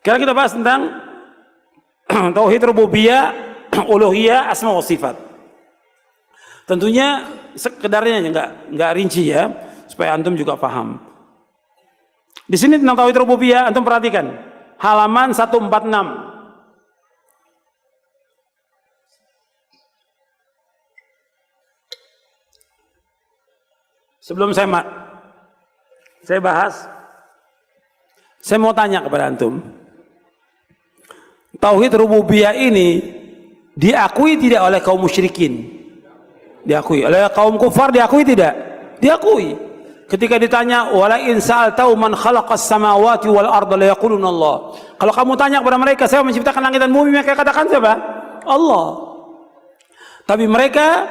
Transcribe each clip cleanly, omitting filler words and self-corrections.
Sekarang kita bahas tentang tauhid rububiyah, uluhiyah, asma wa sifat. Tentunya sekedarnya enggak rinci ya, supaya antum juga paham. Di sini tentang tauhid rububiyah, antum perhatikan halaman 146. Sebelum saya bahas, saya mau tanya kepada antum. Tauhid rububiyah ini diakui tidak oleh kaum musyrikin? Diakui. Oleh kaum kufar diakui tidak? Diakui. Ketika ditanya, wala in sa'altau man khalaqas samawati wal arda la yaquluna Allah. Kalau kamu tanya kepada mereka, siapa menciptakan langit dan bumi, mereka katakan siapa? Allah. Tapi mereka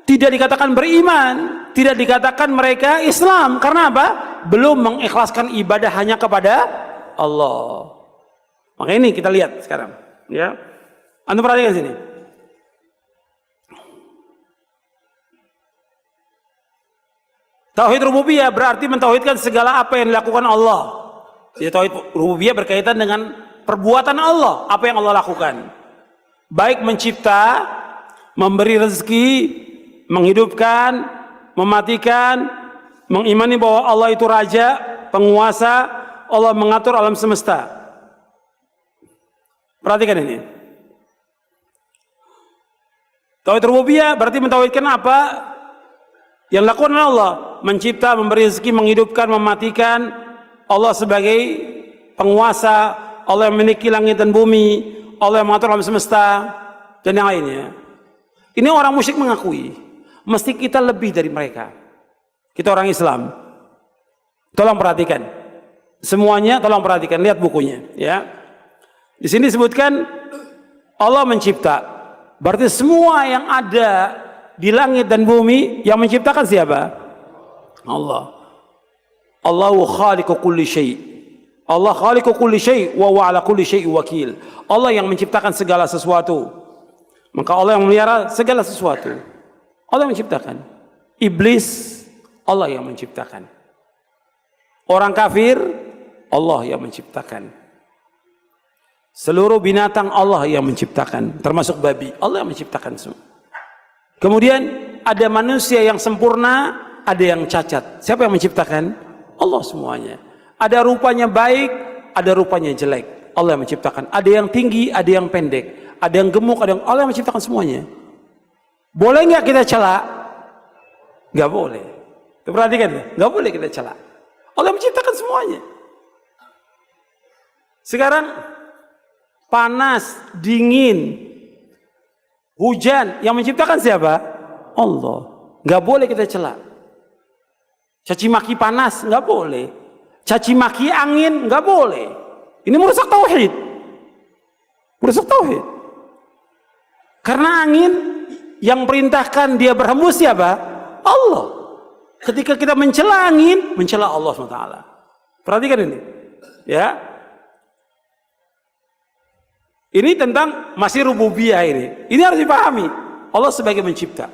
tidak dikatakan beriman, tidak dikatakan mereka Islam. Karena apa? Belum mengikhlaskan ibadah hanya kepada Allah. Maka ini kita lihat sekarang, ya. Antum perhatikan sini. Tauhid rububiyah berarti mentauhidkan segala apa yang dilakukan Allah. Jadi tauhid rububiyah berkaitan dengan perbuatan Allah, apa yang Allah lakukan. Baik mencipta, memberi rezeki, menghidupkan, mematikan, mengimani bahwa Allah itu raja, penguasa, Allah mengatur alam semesta. Perhatikan ini. Tauhid rububiyah berarti mentauhidkan apa yang dilakukan oleh Allah, mencipta, memberi rezeki, menghidupkan, mematikan, Allah sebagai penguasa, Allah yang memiliki langit dan bumi, Allah yang mengatur alam semesta, dan yang lainnya. Ini orang musyrik mengakui. Mesti kita lebih dari mereka. Kita orang Islam. Tolong perhatikan. Semuanya tolong perhatikan, lihat bukunya, ya. Di sini disebutkan Allah mencipta. Berarti semua yang ada di langit dan bumi yang menciptakan siapa? Allah. Allahu khaliqu kulli syai'. Allah khaliqu kulli syai' wa huwa ala kulli syai' wakil. Allah yang menciptakan segala sesuatu. Maka Allah yang memelihara segala sesuatu. Allah yang menciptakan. Iblis, Allah yang menciptakan. Orang kafir, Allah yang menciptakan. Seluruh binatang Allah yang menciptakan, termasuk babi, Allah yang menciptakan semua. Kemudian ada manusia yang sempurna, ada yang cacat. Siapa yang menciptakan? Allah semuanya. Ada rupanya baik, ada rupanya jelek. Allah yang menciptakan. Ada yang tinggi, ada yang pendek. Ada yang gemuk, ada yang Allah yang menciptakan semuanya. Boleh nggak kita celak? Nggak boleh. Perhatikan ya, nggak boleh kita celak. Allah yang menciptakan semuanya. Sekarang panas, dingin, hujan, yang menciptakan siapa? Allah. Nggak boleh kita celak. Caci maki panas nggak boleh. Caci maki angin nggak boleh. Ini merusak tauhid. Merusak tauhid. Karena angin yang perintahkan dia berhembus siapa? Allah. Ketika kita mencela angin, mencela Allah SWT. Perhatikan ini, ya. Ini tentang masih rububiyah ini. Ini harus dipahami. Allah sebagai mencipta.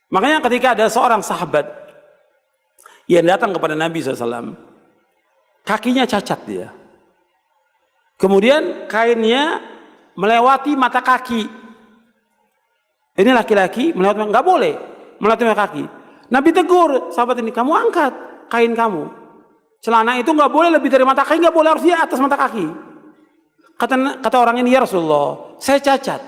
Makanya ketika ada seorang sahabat yang datang kepada Nabi SAW, kakinya cacat dia. Kemudian kainnya melewati mata kaki. Ini laki-laki melewati, nggak boleh melewati mata kaki. Nabi tegur sahabat ini, kamu angkat kain kamu. Celana itu nggak boleh lebih dari mata kaki, nggak boleh, harus di atas mata kaki. Kata orang ini, ya Rasulullah, saya cacat.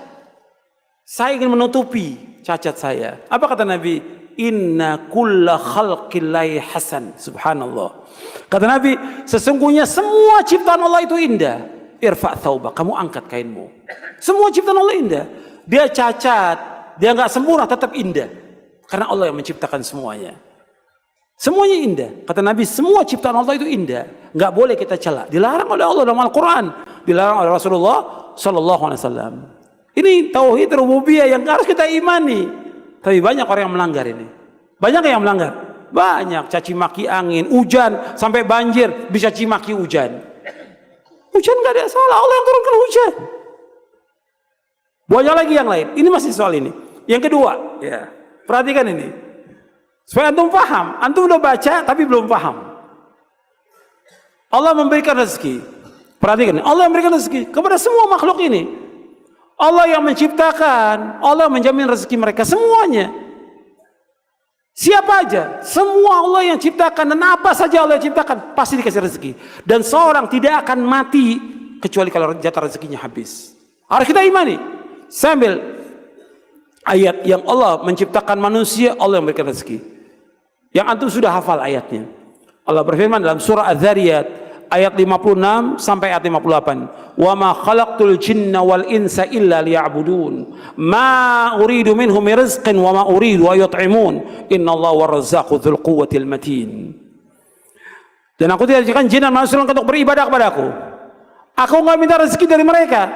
Saya ingin menutupi cacat saya. Apa kata Nabi? Inna kulla khalqillahi hasan. Subhanallah. Kata Nabi, sesungguhnya semua ciptaan Allah itu indah. Irfa' thawbak, kamu angkat kainmu. Semua ciptaan Allah indah. Dia cacat, dia nggak sempurna, tetap indah. Karena Allah yang menciptakan semuanya. Semuanya indah. Kata Nabi, semua ciptaan Allah itu indah. Nggak boleh kita cela. Dilarang oleh Allah dalam Al-Quran. Dilarang oleh Rasulullah Sallallahu Alaihi Wasallam. Ini tauhid rububiyah yang harus kita imani. Tapi banyak orang yang melanggar ini. Banyak yang melanggar. Banyak. Caci maki angin, hujan, sampai banjir bisa caci maki hujan. Hujan nggak ada salah. Allah yang turunkan hujan. Banyak lagi yang lain. Ini masih soal ini. Yang kedua, ya, perhatikan ini. Supaya antum paham. Antum udah baca tapi belum paham. Allah memberikan rezeki. Perhatikan, Allah memberikan rezeki kepada semua makhluk ini. Allah yang menciptakan, Allah menjamin rezeki mereka semuanya. Siapa aja, semua Allah yang ciptakan, dan apa saja Allah yang ciptakan pasti dikasih rezeki. Dan seorang tidak akan mati kecuali kalau jatah rezekinya habis. Harus kita imani. Sambil ayat yang Allah menciptakan manusia, Allah yang memberikan rezeki. Yang antum sudah hafal ayatnya. Allah berfirman dalam surah Az-Zariyat ayat 56 sampai ayat 58. Wa ma khalaqtul jinna wal insa illa liya'budun. Ma uridu minhum rizqin wa ma uridu an yut'imun. Innallaha war-razzaqu dzul quwwatil matin. Dan aku tidak jadikan jin dan manusia untuk beribadah kepadaku. Aku enggak minta rezeki dari mereka.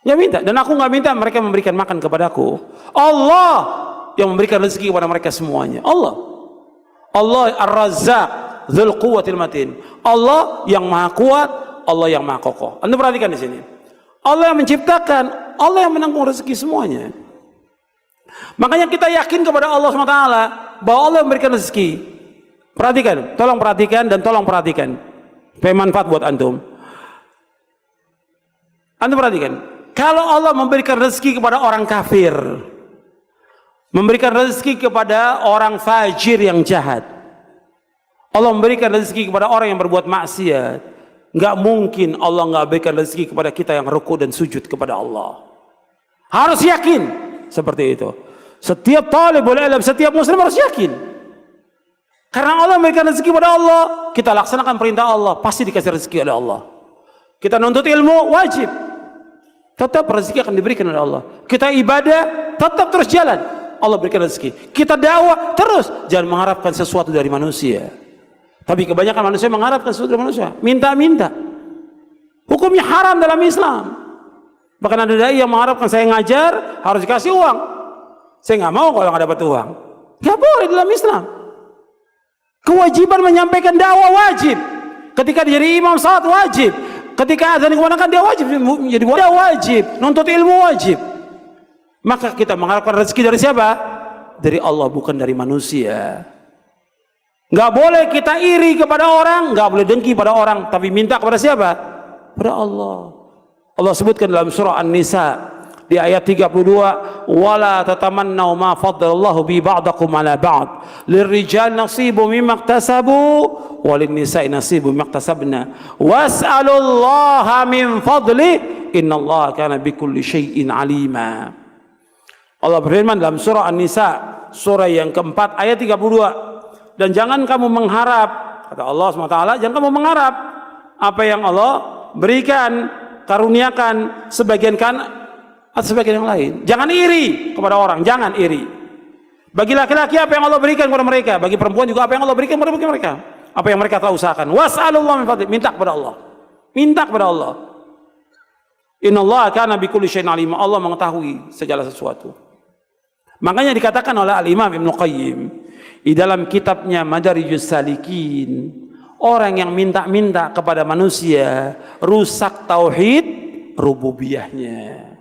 Ya minta, dan aku enggak minta mereka memberikan makan kepadaku. Allah yang memberikan rezeki kepada mereka semuanya. Allah Ar-Razzaq Dzul Quwwatil Matin. Allah yang maha kuat, Allah yang maha kokoh. Anda perhatikan di sini. Allah yang menciptakan, Allah yang menanggung rezeki semuanya. Makanya kita yakin kepada Allah SWT bahwa Allah memberikan rezeki. Perhatikan, tolong perhatikan dan tolong perhatikan. Supaya manfaat buat antum. Anda perhatikan, kalau Allah memberikan rezeki kepada orang kafir, memberikan rezeki kepada orang fajir yang jahat, Allah memberikan rezeki kepada orang yang berbuat maksiat, nggak mungkin Allah nggak berikan rezeki kepada kita yang ruku dan sujud kepada Allah. Harus yakin seperti itu. Setiap talibul ilm, setiap muslim harus yakin. Karena Allah memberikan rezeki kepada Allah, kita laksanakan perintah Allah, pasti dikasih rezeki oleh Allah. Kita nuntut ilmu, wajib, tetap rezeki akan diberikan oleh Allah. Kita ibadah, tetap terus jalan, Allah berikan rezeki. Kita dakwah terus, jangan mengharapkan sesuatu dari manusia. Tapi kebanyakan manusia mengharapkan sesuatu dari manusia, minta-minta. Hukumnya haram dalam Islam. Bahkan ada dai yang mengharapkan saya ngajar harus dikasih uang. Saya nggak mau kalau nggak dapat uang. Nggak boleh dalam Islam. Kewajiban menyampaikan dakwah wajib. Ketika dia jadi imam salat wajib. Ketika azan dikumandangkan dia wajib menjadi wajib. Nuntut ilmu wajib. Maka kita mengharapkan rezeki dari siapa? Dari Allah, bukan dari manusia. Nggak boleh kita iri kepada orang, nggak boleh dengki pada orang, tapi minta kepada siapa? Pada Allah. Allah sebutkan dalam surah An-Nisa di ayat 32, wala tatamannau ma faddalallahu bi ba'dakum ala ba'd lirrijal nasibu mimma iktasabu walin nisa'i nasibu mimma iktasabna was'alullaha min fadli innallaha kana bikulli syai'in alima. Allah berfirman dalam surah An-Nisa surah yang keempat ayat 32, dan jangan kamu mengharap, kata Allah SWT, jangan kamu mengharap apa yang Allah berikan, karuniakan sebagian kan atau sebagian yang lain. Jangan iri kepada orang, jangan iri. Bagi laki-laki apa yang Allah berikan kepada mereka, bagi perempuan juga apa yang Allah berikan kepada mereka, apa yang mereka telah usahakan. Was'alullah min fadli, minta kepada Allah, minta kepada Allah. Innallaha kana bikulli syai'in alim, Allah mengetahui segala sesuatu. Makanya dikatakan oleh Al-Imam Ibnu Qayyim di dalam kitabnya Madarijus Salikin, orang yang minta-minta kepada manusia rusak tauhid rububiyahnya.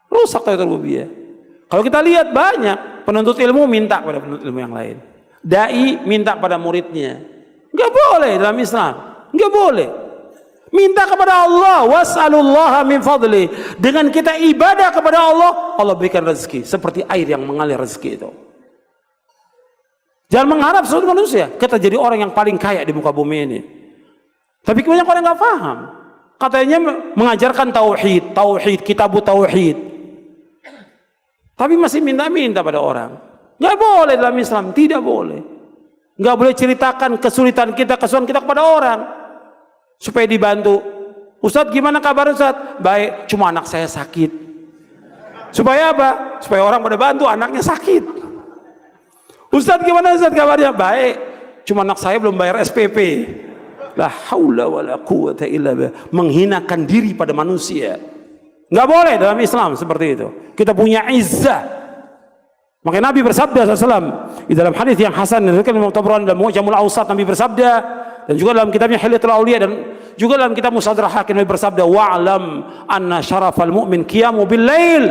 Rusak tauhid rububiyah. Kalau kita lihat banyak penuntut ilmu minta kepada penuntut ilmu yang lain. Dai minta pada muridnya. Enggak boleh dalam Islam. Enggak boleh. Minta kepada Allah, was'alullaha min fadli. Dengan kita ibadah kepada Allah, Allah berikan rezeki seperti air yang mengalir rezeki itu. Jangan mengharap sesuatu manusia kita jadi orang yang paling kaya di muka bumi ini. Tapi kebanyakan orang nggak paham. Katanya mengajarkan tauhid, kitabut tauhid. Tapi masih minta-minta pada orang. Nggak boleh dalam Islam, tidak boleh. Nggak boleh ceritakan kesulitan kita kepada orang supaya dibantu. Ustadz, gimana kabar Ustadz? Baik, cuma anak saya sakit. Supaya apa? Supaya orang pada bantu anaknya sakit. Ustadz, gimana Ustadz kabarnya? Baik, cuma anak saya belum bayar SPP. La haula wala quwwata illa billah. Menghinakan diri pada manusia. Nggak boleh dalam Islam seperti itu. Kita punya izzah. Makanya Nabi bersabda SAW di dalam hadis yang hasan diriwayatkan Imam Tabrani dalam Mu'jamul Awsat, Nabi bersabda, dan juga dalam kitabnya Hilyatul Auliya, dan juga dalam kitab Mustadrak Hakim, Nabi bersabda, wa'lam anna syarafal mu'min qiyamu bil lail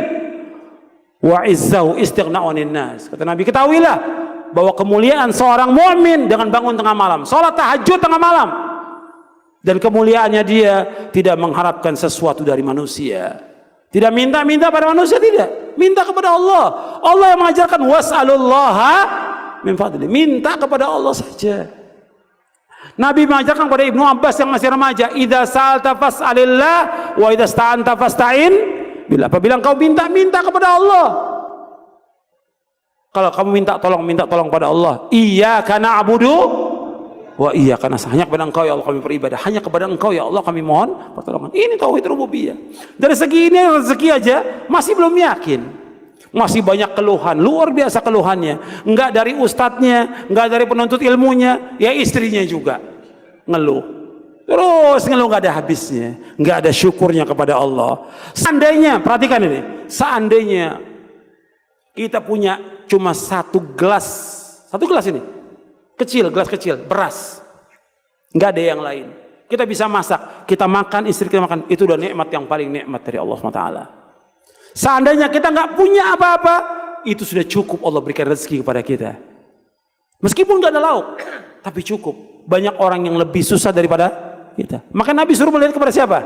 wa izzahu istighna'u 'anil nas. Kata Nabi, ketahuilah bahwa kemuliaan seorang mukmin dengan bangun tengah malam, salat tahajud tengah malam, Dan kemuliaannya dia tidak mengharapkan sesuatu dari manusia. Tidak minta-minta pada manusia, tidak. Minta kepada Allah. Allah yang mengajarkan was'alullaha min fadli. Minta kepada Allah saja. Nabi mengajarkan kepada Ibnu Abbas yang masih remaja, idza sa'alta fas'alillah wa idza sta'anta fasta'in billah. Apabila engkau minta kepada Allah. Kalau kamu minta tolong pada Allah. Iyyaka na'budu wa iyyaka nasta'in. Hanya kepada engkau ya Allah kami beribadah. Hanya kepada engkau ya Allah kami mohon pertolongan. Ini tauhid rububiyah. Dari segi ini rezeki aja masih belum yakin. Masih banyak keluhan, luar biasa keluhannya. Enggak dari ustadznya, enggak dari penuntut ilmunya, ya istrinya juga ngeluh. Terus ngeluh, enggak ada habisnya, enggak ada syukurnya kepada Allah. Seandainya, perhatikan ini, seandainya kita punya cuma satu gelas ini, gelas kecil, beras, enggak ada yang lain. Kita bisa masak, kita makan, istri kita makan, itu udah nikmat yang paling nikmat dari Allah SWT. Seandainya kita nggak punya apa-apa, itu sudah cukup Allah berikan rezeki kepada kita. Meskipun nggak ada lauk, tapi cukup. Banyak orang yang lebih susah daripada kita. Maka Nabi suruh melihat kepada siapa?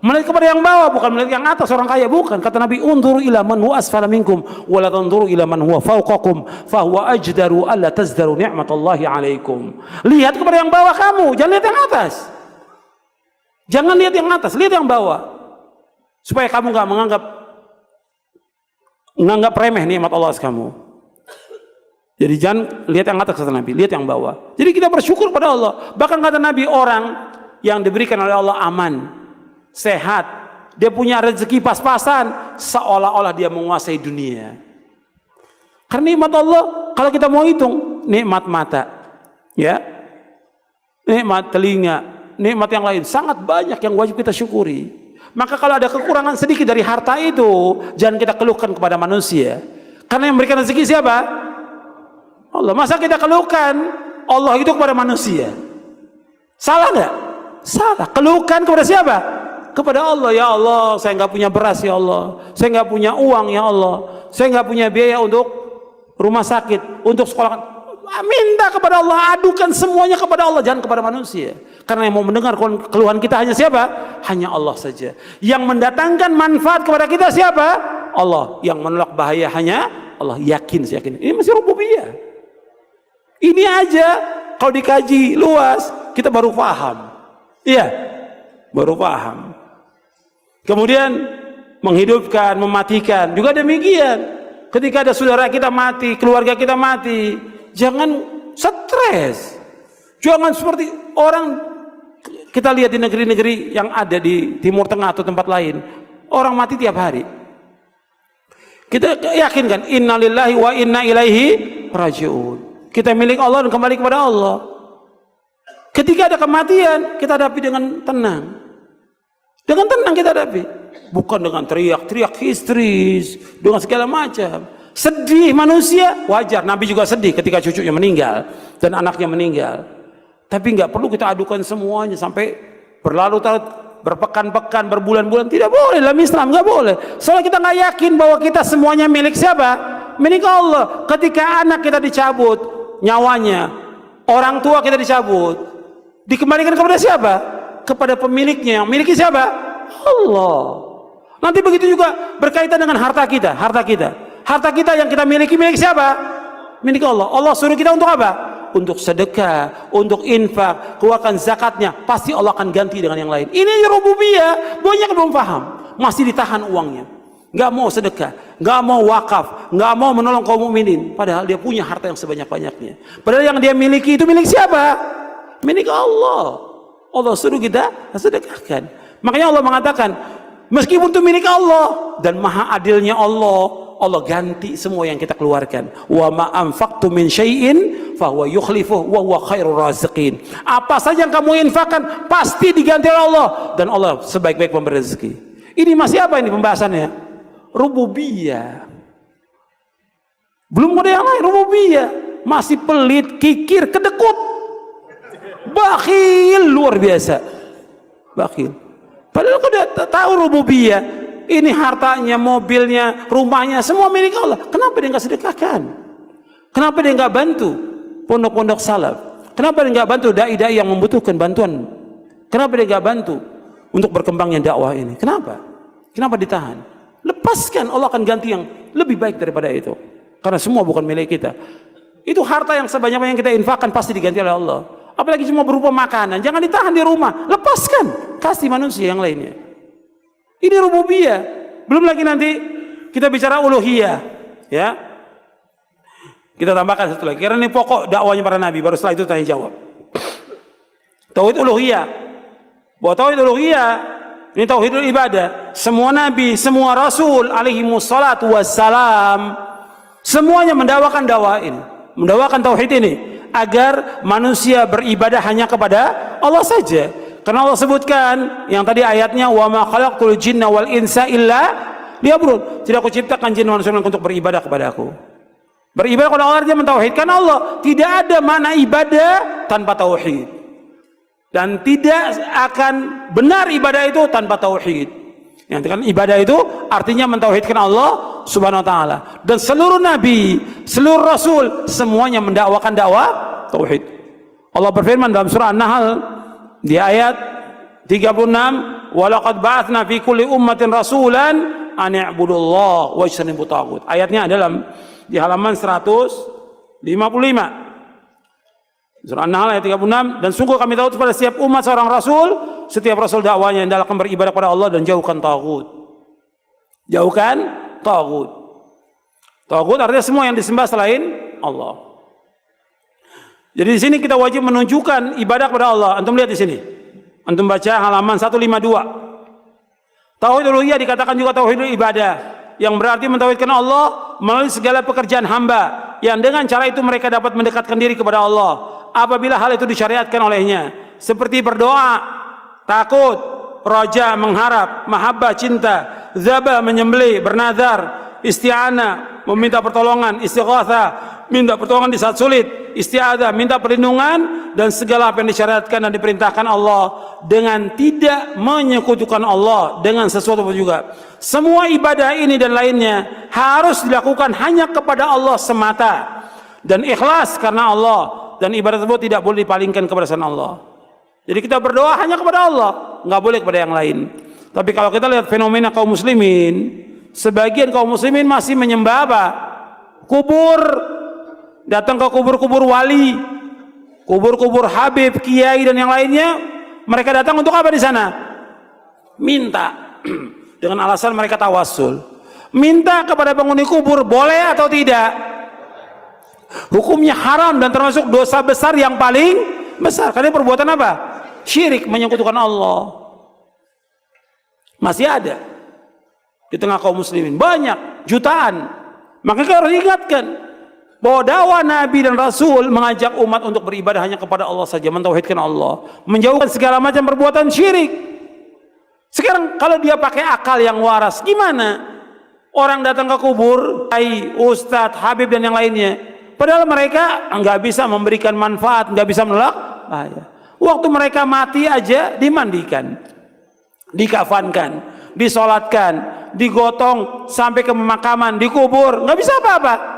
Melihat kepada yang bawah, bukan melihat yang atas orang kaya, bukan. Kata Nabi, unzuru ila man huwa asfala minkum wa la tanzuru ila man huwa fawqakum fa huwa ajdaru alla tazdaru ni'matallahi 'alaikum. Lihat kepada yang bawah kamu, jangan lihat yang atas. Jangan lihat yang atas, lihat yang bawah. Supaya kamu nggak menganggap remeh nikmat Allah kamu. Jadi jangan lihat yang atas, kata Nabi, lihat yang bawah. Jadi kita bersyukur pada Allah. Bahkan kata Nabi, orang yang diberikan oleh Allah aman, sehat, dia punya rezeki pas-pasan, seolah-olah dia menguasai dunia. Karena nikmat Allah, kalau kita mau hitung, nikmat mata, ya, nikmat telinga, nikmat yang lain, sangat banyak yang wajib kita syukuri. Maka kalau ada kekurangan sedikit dari harta itu, jangan kita keluhkan kepada manusia. Karena yang memberikan rezeki siapa? Allah. Masa kita keluhkan Allah itu kepada manusia? Salah nggak? Salah. Keluhkan kepada siapa? Kepada Allah. Ya Allah, saya nggak punya beras ya Allah. Saya nggak punya uang ya Allah. Saya nggak punya biaya untuk rumah sakit, untuk sekolah. Minta kepada Allah, adukan semuanya kepada Allah, jangan kepada manusia. Karena yang mau mendengar keluhan kita hanya siapa? Hanya Allah saja. Yang mendatangkan manfaat kepada kita siapa? Allah. Yang menolak bahaya hanya Allah. Yakin, saya yakin. Ini masih rububiyah. Ini aja kalau dikaji luas, kita baru paham. Iya, baru paham. Kemudian menghidupkan, mematikan, juga demikian. Ketika ada saudara kita mati, keluarga kita mati, jangan stres. Jangan seperti orang kita lihat di negeri-negeri yang ada di Timur Tengah atau tempat lain, orang mati tiap hari. Kita yakin kan, innalillahi wa inna ilaihi raji'un. Kita milik Allah dan kembali kepada Allah. Ketika ada kematian, kita hadapi dengan tenang. Dengan tenang kita hadapi, bukan dengan teriak-teriak histeris, dengan segala macam. Sedih manusia wajar, Nabi juga sedih ketika cucunya meninggal dan anaknya meninggal. Tapi nggak perlu kita adukan semuanya sampai berlarut-larut, berpekan-pekan, berbulan-bulan. Tidak boleh dalam Islam, nggak boleh. Soalnya kita nggak yakin bahwa kita semuanya milik siapa? Milik Allah. Ketika anak kita dicabut nyawanya, orang tua kita dicabut, dikembalikan kepada siapa? Kepada pemiliknya. Yang miliki siapa? Allah. Nanti begitu juga berkaitan dengan harta kita. Harta kita yang kita miliki milik siapa? Milik Allah. Allah suruh kita untuk apa? Untuk sedekah, untuk infak, keluarkan zakatnya. Pasti Allah akan ganti dengan yang lain. Ini rububiyah. Banyak belum paham, masih ditahan uangnya, nggak mau sedekah, nggak mau wakaf, nggak mau menolong kaum mukminin. Padahal dia punya harta yang sebanyak-banyaknya. Padahal yang dia miliki itu milik siapa? Milik Allah. Allah suruh kita sedekahkan. Makanya Allah mengatakan, meskipun itu milik Allah dan maha adilnya Allah, Allah ganti semua yang kita keluarkan. Wa ma anfaqtu min syai'in fa huwa yukhlifuhu wa huwa khairur raziqin. Apa saja yang kamu infakkan pasti diganti oleh Allah, dan Allah sebaik-baik pemberi rezeki. Ini masih apa ini pembahasannya? Rububiyah. Belum ada yang lain, rububiyah. Masih pelit, kikir, kedekut, bakhil, luar biasa. Bakhil. Padahal udah tahu rububiyah. Ini hartanya, mobilnya, rumahnya, semua milik Allah. Kenapa dia nggak sedekahkan? Kenapa dia nggak bantu pondok-pondok salaf? Kenapa dia nggak bantu dai-dai yang membutuhkan bantuan Kenapa dia gak bantu untuk berkembangnya dakwah ini? Kenapa? Kenapa ditahan? Lepaskan, Allah akan ganti yang lebih baik daripada itu. Karena semua bukan milik kita. Itu harta yang sebanyak yang kita infakkan pasti diganti oleh Allah. Apalagi cuma berupa makanan, jangan ditahan di rumah, lepaskan, kasih manusia yang lainnya. Ini rububiyah. Belum lagi nanti kita bicara uluhiyah, ya. Kita tambahkan satu lagi, karena ini pokok dakwahnya para nabi, baru setelah itu tanya jawab. Tauhid uluhiyah. Bahwa tauhid uluhiyah ini tauhidul ibadah. Semua nabi, semua rasul alaihi wassalatu wassalam, semuanya mendakwakan dakwah ini, mendakwakan tauhid ini agar manusia beribadah hanya kepada Allah saja. Karena Allah sebutkan yang tadi ayatnya, wa ma khalaqtul jinna wal insa illa liya'budun. Tidak aku ciptakan jin dan manusia untuk beribadah kepada aku. Beribadah kepada Allah artinya mentauhidkan Allah. Tidak ada makna ibadah tanpa tauhid. Dan tidak akan benar ibadah itu tanpa tauhid. Yang kan ibadah itu artinya mentauhidkan Allah Subhanahu wa taala. Dan seluruh nabi, seluruh rasul semuanya mendakwakan dakwah tauhid. Allah berfirman dalam surah An-Nahl di ayat 36, "Wa laqad ba'atsna fi kulli ummatin rasulan an i'budullaha wa ijtanibut taghut." Ayatnya dalam di halaman 155. Surah An-Nahl ayat 36, dan sungguh kami tahu pada setiap umat seorang rasul, setiap rasul dakwanya yang akan beribadah kepada Allah dan jauhkan taghut. Jauhkan taghut. Taghut artinya semua yang disembah selain Allah. Jadi di sini kita wajib menunjukkan ibadah kepada Allah. Antum lihat di sini. Antum baca halaman 152. Tauhid uluhiyah dikatakan juga tauhid ibadah, yang berarti mentauhidkan Allah melalui segala pekerjaan hamba, yang dengan cara itu mereka dapat mendekatkan diri kepada Allah apabila hal itu disyariatkan olehnya, seperti berdoa, takut, roja, mengharap, mahabbah, cinta, zabah, menyembelih, bernazar, isti'anah, meminta pertolongan, istighatsah, minta pertolongan di saat sulit, isti'adzah, minta perlindungan, dan segala apa yang disyariatkan dan diperintahkan Allah dengan tidak menyekutukan Allah dengan sesuatu pun juga. Semua ibadah ini dan lainnya harus dilakukan hanya kepada Allah semata dan ikhlas karena Allah, dan ibadah tersebut tidak boleh dipalingkan kepada selain Allah. Jadi kita berdoa hanya kepada Allah, nggak boleh kepada yang lain. Tapi kalau kita lihat fenomena kaum muslimin, sebagian kaum muslimin masih menyembah apa? Kubur. Datang ke kubur-kubur wali, kubur-kubur habib, kiai dan yang lainnya. Mereka datang untuk apa di sana? Minta. Dengan alasan mereka tawassul. Minta kepada penghuni kubur, boleh atau tidak? Hukumnya haram dan termasuk dosa besar yang paling besar. Karena perbuatan apa? Syirik, menyekutukan Allah. Masih ada di tengah kaum muslimin, banyak, jutaan. Maka kita harus ingatkan bahwa dakwah Nabi dan Rasul mengajak umat untuk beribadah hanya kepada Allah saja, mentauhidkan Allah, menjauhkan segala macam perbuatan syirik. Sekarang kalau dia pakai akal yang waras, gimana? Orang datang ke kubur, kiai, ustadz, habib dan yang lainnya, padahal mereka nggak bisa memberikan manfaat, nggak bisa menolak bahaya. Waktu mereka mati aja dimandikan, dikafankan, disolatkan, digotong sampai ke pemakaman, dikubur, nggak bisa apa-apa.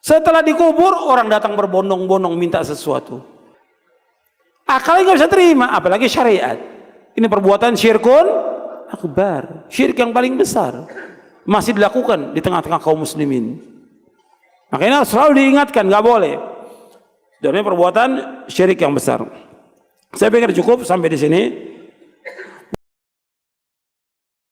Setelah dikubur, orang datang berbondong-bondong minta sesuatu. Akalnya nggak bisa terima, apalagi syariat. Ini perbuatan syirkun akbar, syirik yang paling besar, masih dilakukan di tengah-tengah kaum muslimin. Makanya selalu diingatkan, nggak boleh. Dan ini perbuatan syirik yang besar. Saya pikir cukup sampai di sini.